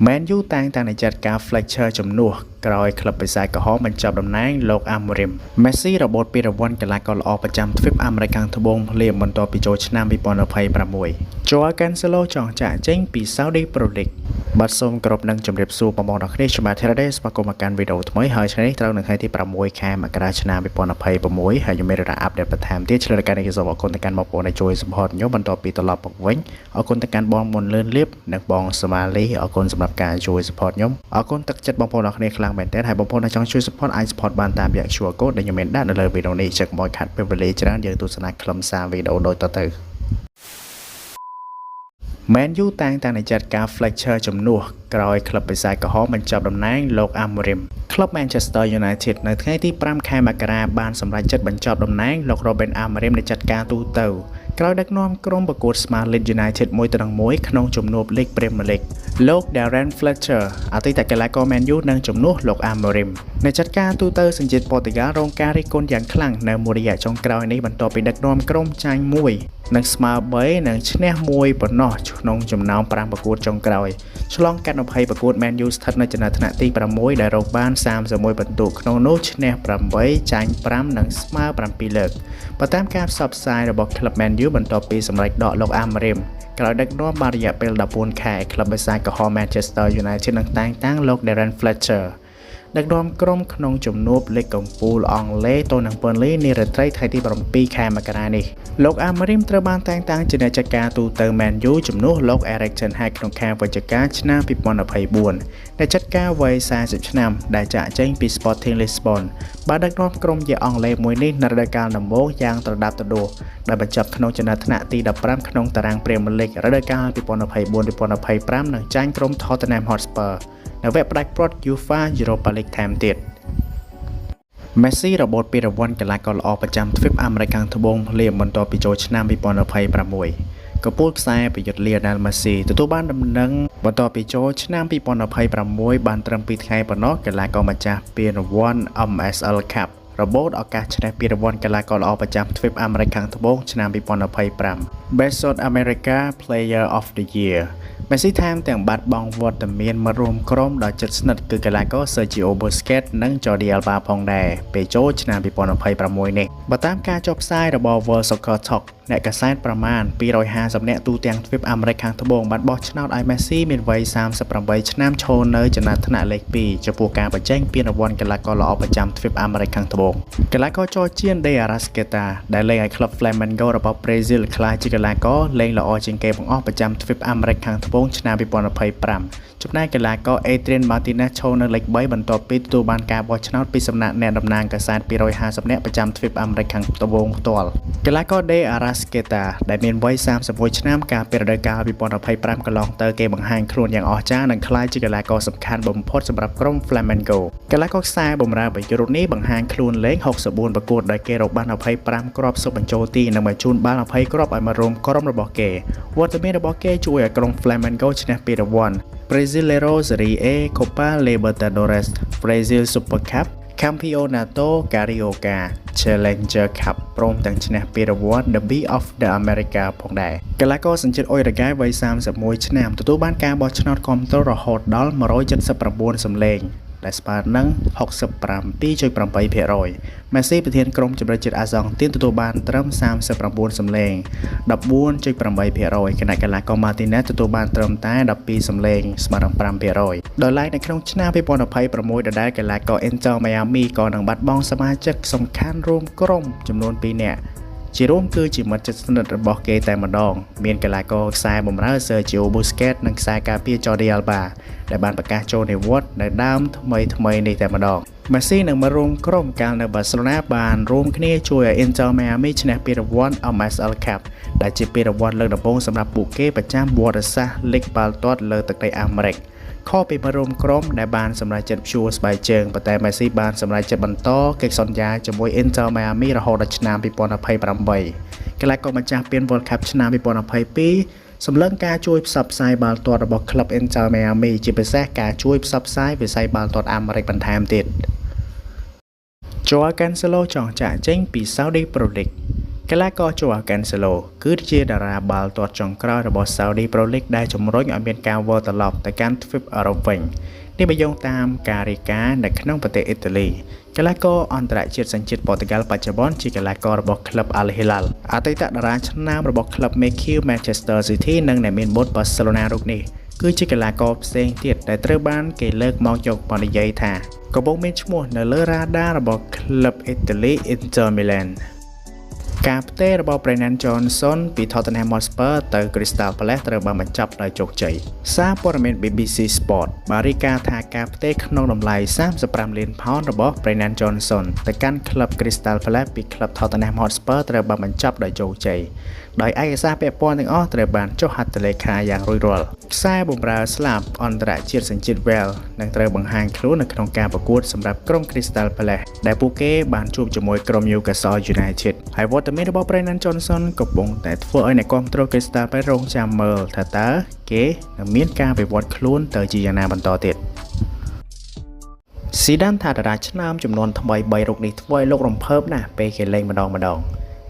Man U តែងតែចាត់ការ Fletcher ជំនួសក្រោយក្លឹបបិសាចក្រហមបញ្ចប់តំណែងលោក Amorim Messi របូតពីរង្វាន់កីឡាករល្អប្រចាំទ្វីបអាមេរិកខាងត្បូងភ្លាមបន្ទាប់ពីចូលឆ្នាំ2026 Joao Cancelo ចង់ចាក់ចេញពី Saudi Pro League បាទសូមគោរពនឹងជម្រាបសួរបងប្អូនទាំងគ្នាខ្ញុំបាទ Therade ស្វាគមន៍មកកាន់វីដេអូថ្មីហើយថ្ងៃនេះត្រូវនៅថ្ងៃទី6ខែមករាឆ្នាំ2026ហើយខ្ញុំមានរ៉ាអាប់ដេតបន្ថែមទៀតឆ្លៀតការនេះសូមអរគុណទៅកាន់បងប្អូនដែលជួយ support ខ្ញុំបន្ទាប់ពីត្រឡប់មកវិញអរគុណទៅកាន់បងមុនលឿនលៀបនិងបងសមាលីអរគុណសម្រាប់ការជួយ support ខ្ញុំអរគុណទឹកចិត្តបងប្អូនទាំងគ្នាខ្លាំងមែនទែនហើយបងប្អូនដែលចង់ជួយ support អាច support បានតាមរយៈ QR code ដែលខ្ញុំមានដាក់នៅលើវីដេអូនេះចឹងកុំឲ្យខាត់ពេលវេលាច្រើនយើងទស្សនាខ្លឹមសារវីដេអូដូចតទៅMan U តែងតែចាត់ការ Fletcher ជំនួសក្រោយក្លឹបបិសាចក្រហមបញ្ចប់តំណែងលោក Amorim ក្លឹប Manchester United នៅថ្ងៃទី5ខែមករាបានសម្រេចចិត្តបញ្ចប់តំណែងលោក Ruben Amorim នៃចាត់ការទូទៅក្រោយដឹកនាំក្រុមប្រកួត Smart Leeds United 1-1ក្នុងជំនួប League Premier League លោក Darren Fletcher អតីតកីឡាករ Man U នឹងជំនួសលោក Amorim នៃចាត់ការទូទៅសញ្ជាតិប៉ូទុយហ្គាល់រងការរិះគន់យ៉ាងខ្លាំងនៅមួយរយៈចុងក្រោយនេះបន្ទាប់ពីដឹកនាំក្រុមចាញ់1និងស្មើ3និងឈ្នះ1ប៉ុណ្ណោះក្នុងចំណោម5ប្រកួតចុងក្រោយឆ្លងកាត់20ប្រកួត Man U ស្ថិតនៅចំណាត់ថ្នាក់ទី6ដែលរកបាន31ពិន្ទុក្នុងនោះឈ្នះ8ចាញ់5និងស្មើ7លើកបើតាមការផ្សព្វផ្សាយរបស់ក្លឹប Man U បន្ទាប់ពីសម្រេចដកលោក Amorim ក្រោយដឹកនាំបានរយៈពេល14ខែក្លឹបបិសាចក្រហម Manchester United នឹងតែងតាំងលោក Darren Fletcherដឹកនាំក្រុមក្នុងជំនួបលីកកំពូលអង់គ្លេសទៅនឹងពន្លីនារាត្រីថ្ងៃទី7ខែមករានេះលោក Amorim ត្រូវបានតែងតាំងជាអ្នកចាត់ការទូទៅ Man U ជំនួសលោក Erik ten Hag ក្នុងខែវិច្ឆិកាឆ្នាំ2024ដែលចាត់ការវ័យ40ឆ្នាំដែលចាក់ចេញពី Sporting Lisbon បានដឹកនាំក្រុមជាអង់គ្លេសមួយនេះនៅរដូវកាលដំបូងយ៉ាងត្រដាប់ត្រដួសដែលបញ្ចប់ក្នុងចំណាត់ថ្នាក់ទី15ក្នុងតារាង Premier League រដូវកាល2024-2025និងចាញ់ក្រុម Tottenham Hotspurនៅវគ្គផ្ដាច់ព្រ័ត្រ UEFA Europa League ថែមទៀត Messi របូតពីរង្វាន់កីឡាករល្អប្រចាំទ្វីបអាមេរិកខាងត្បូងភ្លាមបន្ទាប់ពីចូលឆ្នាំ2026កពូលខ្សែប្រយុទ្ធ Lionel Messi ទទួលបានដំណឹងបន្ទាប់ពីចូលឆ្នាំ2026បានត្រឹម2ថ្ងៃប៉ុណ្ណោះកីឡាករម្ចាស់ពានរង្វាន់ MSL Cup របូតឱកាសឈ្នះពានរង្វាន់កីឡាករល្អប្រចាំទ្វីបអាមេរិកខាងត្បូងឆ្នាំ2025 Best South America Player of the Year Messi ថែមទាំងបាត់បង់វត្តមានមិត្តរួមក្រុមដ៏ជិតស្និទ្ធគឺកីឡាករ Sergio Busquets និង Jordi Alba ផងដែរពេលចូលឆ្នាំ2026នេះបើតាមការចុះផ្សាយរបស់ World Soccer Talk អ្នកកាសែតប្រមាណ250នាក់ទូទាំងទ្វីបអាមេរិកខាងត្បូងបានបោះឆ្នោតឲ្យ Messi មានវ័យ38ឆ្នាំឈរនៅចំណាត់ថ្នាក់លេខ2ចំពោះការបញ្ចេញពានរង្វាន់កីឡាករល្អប្រចាំទ្វីបអាមេរិកខាងត្បូងកីឡាករចរជៀន De Arrascaeta ដែលលេងឲ្យក្លឹប Flamengo របស់ប្រេស៊ីលក្លាយជាកីឡាករលេងល្អជាងគេបង្អស់ប្រចាំទ្វីបអាមេរិកខាងត្បូងឆ្នាំ2025ចំណែកកីឡាករ Adrian Martinez ឈរនៅលេខ3បន្ទាប់ពីទទួលបានការបោះឆ្នោតពីសំណាក់អ្នកតំណាងកាសែត250នាក់ប្រចាំទ្វីបអាមេរិកខាងត្បូងផ្ទាល់កីឡាករ De Arrascaeta ដែលមានវ័យ31ឆ្នាំកាលពីរដូវកាល2025កន្លងទៅគេបង្ហាញខ្លួនយ៉ាងអស្ចារ្យនិងក្លាយជាកីឡាករសំខាន់បំផុតសម្រាប់ក្រុម Flamengo កីឡាករខ្សែបម្រើប្រយុទ្ធនេះបង្ហាញខ្លួនលេង64ប្រកួតដោយគេរកបាន25គ្រាប់សុបបញ្ចូលទីនិងបញ្ជូនបាល់20គ្រាប់ឲ្យមករួមក្រុមរបស់គេវត្តមានរបស់គេជួយឲ្យក្រុម Flamengo ឈ្នះពានរង្វាន់ Brasileiro Serie A Copa Libertadores Brazil Super Cup Campeonato Carioca Challenger Cup ព្រមទាំងឈ្នះពានរង្វាន់ Derby of the America ផងដែរកីឡាករសញ្ជាតិអ៊ុយរ៉ាហ្គាយវ័យ31ឆ្នាំទទួលបានការបោះឆ្នោតគាំទ្ររហូតដល់179សំឡេងដែលស្មើនឹង 67.8% Messi ប្រធានក្រុមជម្រើសជាតិអាសង់ទានទទួលបានត្រឹម39សំឡេង 14.8% ខណៈកីឡាករ Martinez ទទួលបានត្រឹមតែ12សំឡេងស្មើនឹង 5% ដោយឡែកនៅក្នុងឆ្នាំ2026ដដែលកីឡាករ Inter Miami ក៏នឹងបាត់បង់សមាជិកសំខាន់រួមក្រុមចំនួន2នាក់ជារួមគឺជាមិត្តជិតស្និទ្ធរបស់គេតែម្ដងមានកីឡាករខ្សែបម្រើ Sergio Busquets និងខ្សែការពារ Jordi Alba ដែលបានប្រកាសចូលនិវត្តន៍នៅដើមថ្មីនេះតែម្ដង Messi នឹងមករួមក្រុមកាលនៅ Barcelona បានរួមគ្នាជួយឲ្យ Inter Miami ឈ្នះពានរង្វាន់ MSL Cup ដែលជាពានរង្វាន់លើកដំបូងសម្រាប់ពួកគេប្រចាំវដ្តសាស្ត្រលីកបាល់ទាត់លើទឹកដីអាមេរិកខុសពីមករួមក្រុមដែលបានសម្រេចចិត្តព្យួរស្បែកជើងប៉ុន្តែ Messi បានសម្រេចចិត្តបន្តកិច្ចសន្យាជាមួយ Inter Miami រហូតដល់ឆ្នាំ2028កីឡាករម្ចាស់ពាន World Cup ឆ្នាំ2022សម្លឹងការជួយផ្សព្វផ្សាយបាល់ទាត់របស់ក្លឹប Inter Miami ជាពិសេសការជួយផ្សព្វផ្សាយវិស័យបាល់ទាត់អាមេរិកបន្ថែមទៀត Joao Cancelo ចង់ចាក់ចេញពី Saudi Pro League កីឡាករជូអាកាន់សេឡូគឺជាតារាបាល់ទាត់ចុងក្រោយរបស់ Saudi Pro League ដែលជំរុញឲ្យមានការវិលត្រឡប់ទៅកាន់ទ្វីបអឺរ៉ុបវិញនេះបញ្យងតាមការរាយការណ៍នៅក្នុងប្រទេសអ៊ីតាលីកីឡាករអន្តរជាតិសញ្ជាតិប៉ូទុយហ្គាល់បច្ចុប្បន្នជាកីឡាកររបស់ក្លឹប Al Hilal អតីតតារាឆ្នើមរបស់ក្លឹប MQ Manchester City និងអ្នកមានបុត្រ Barcelona រូបនេះគឺជាកីឡាករផ្សេងទៀតដែលត្រូវបានគេលើកមកយកមកនិយាយថាកំពុងមានឈ្មោះនៅលើរ៉ាដារបស់ក្លឹបអ៊ីតាលី Inter Milanការផ្ទេររបស់ Brennan Johnson ពី Tottenham Hotspur ទៅ Crystal Palace ត្រូវបានបញ្ចប់ដោយជោគជ័យសារព័ត៌មាន BBC Sport បានរាយការណ៍ថាការផ្ទេរក្នុងតម្លៃ35លានផោនរបស់ Brennan Johnson ទៅកាន់ក្លឹប Crystal Palace ពីក្លឹប Tottenham Hotspur ត្រូវបានបញ្ចប់ដោយជោគជ័យដោយឯកសារពាក់ព័ន្ធទាំងអស់ត្រូវបានចុះហត្ថលេខាយ៉ាងរួចរាល់ខ្សែបម្រើស្លាប់អន្តរជាតិសញ្ជាតិ Wales នឹងត្រូវបង្ហាញខ្លួននៅក្នុងការប្រកួតសម្រាប់ក្រុម Crystal Palace ដែលពួកគេបានជួបជាមួយក្រុម Newcastle United ហើយវត្តមានរបស់ Brennan Johnson កំពុងតែធ្វើឲ្យអ្នកគាំទ្រ Crystal Palace រងចាំមើលថាតើគេនឹងមានការវិវត្តខ្លួនទៅជាយ៉ាងណាបន្តទៀតស៊ីដានថាតារាឆ្នើមចំនួនថ្មី3រូបនេះធ្វើឲ្យលោករំភើបណាស់ពេលគេលេងម្ដង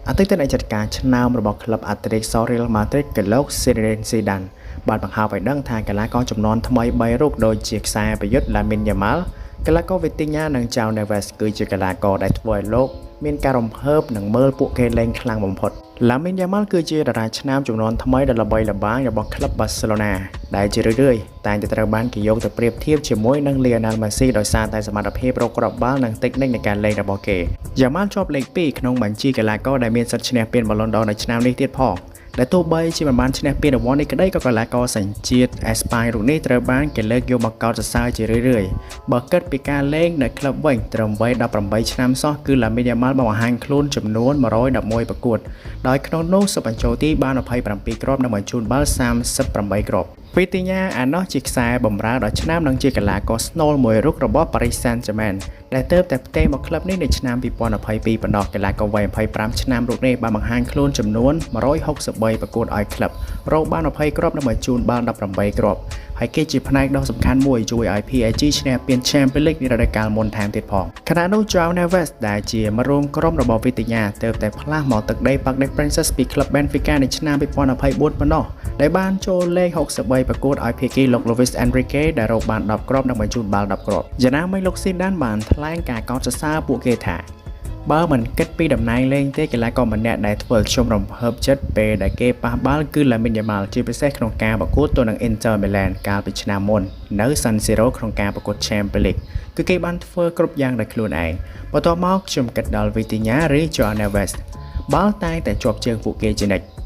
អតីតអ្នកចាត់ការឆ្នើមរបស់ក្លឹប Atletico Real Madrid គឺលោក Zinedine Zidane បានបង្ហើបឲ្យដឹងថាកីឡាករចំនួនថ្មី3រូបដូចជាខ្សែប្រយុទ្ធ Lamine Yamal កីឡាករ Vitinha និង João Neves គឺជាកីឡាករដែលធ្វើឲ្យលោកមានការរំភើបនិងមើលពួកគេលេងខ្លាំងបំផុត Lamine Yamal គឺជាតារាឆ្នើមចំនួនថ្មីដែលល្បីល្បាញរបស់ក្លឹប Barcelona ដែលជារឿយៗតែងតែត្រូវបានគេយកទៅប្រៀបធៀបជាមួយនឹង Lionel Messi ដោយសារតែសមត្ថភាពរកគ្រាប់បាល់និងតិចនិចនៃការលេងរបស់គេ Yamal ជាប់លេខ2ក្នុងបញ្ជីកីឡាករដែលមានសិទ្ធិឈ្នះពាន Ballon d'Or នៅឆ្នាំនេះទៀតផងដែលទោះបីជាមិនបានឈ្នះពានរង្វាន់នេះក្តីក៏កីឡាករសញ្ជាតិអេស្ប៉ាញរូបនេះត្រូវបានគេលើកយកមកកោតសរសើរជារឿយៗបើគិតពីការលេងនៅក្លឹបវិញត្រឹមវ័យ18ឆ្នាំសោះគឺ Lamine Yamal បានបង្ហាញខ្លួនចំនួន111ប្រកួតដោយក្នុងនោះសុបបញ្ចូលទីបាន27គ្រាប់និងបញ្ជូនបាល់38គ្រាប់Vitinha អានោះជាខ្សែបម្រើដ៏ឆ្នើមនិងជាកីឡាករស្នូលមួយរូបរបស់ Paris Saint-Germain ដែលទើបតែផ្ទេរមកក្លឹបនេះនៅឆ្នាំ2022ប៉ុណ្ណោះកីឡាករវ័យ25ឆ្នាំរូបនេះបានបង្ហាញខ្លួនចំនួន163ប្រកួតឲ្យក្លឹបរកបាន20គ្រាប់និងបញ្ជូនបាល់18គ្រាប់ហើយគេជាផ្នែកដ៏សំខាន់មួយជួយឲ្យ PSG ឈ្នះពាន Champions League នារដូវកាលមុនថែមទៀតផងខណៈនោះ João Neves ដែលជាមិត្តរួមក្រុមរបស់ Vitinha ទើបតែផ្លាស់មកទឹកដី Parc des Princes ពីក្លឹប Benfica នៅឆ្នាំ2024ប៉ុណ្ណោះដែលបានចូលលេង63ប្រកួតឲ្យភាគីលោក Luis Enrique ដែលរកបាន10គ្រាប់និងបញ្ជូនបាល់10គ្រាប់យ៉ាងណាមិញលោក Zidane បានថ្លែងការកោតសរសើរពួកគេថាបើមិនគិតពីតំណែងលេងទេកីឡាករម្នាក់ដែលធ្វើឲ្យខ្ញុំរំភើបចិត្តពេលដែលគេប៉ះបាល់គឺ Lamine Yamal ជាពិសេសក្នុងការប្រកួតទល់នឹង Inter Milan កាលពីឆ្នាំមុននៅ San Siro ក្នុងការប្រកួត Champions League គឺគេបានធ្វើគ្រប់យ៉ាងដោយខ្លួនឯងបន្ទាប់មកខ្ញុំគិតដល់ Vitinha ឬ João Neves បាល់តែងតែជាប់ជើងពួកគេជានិច្ច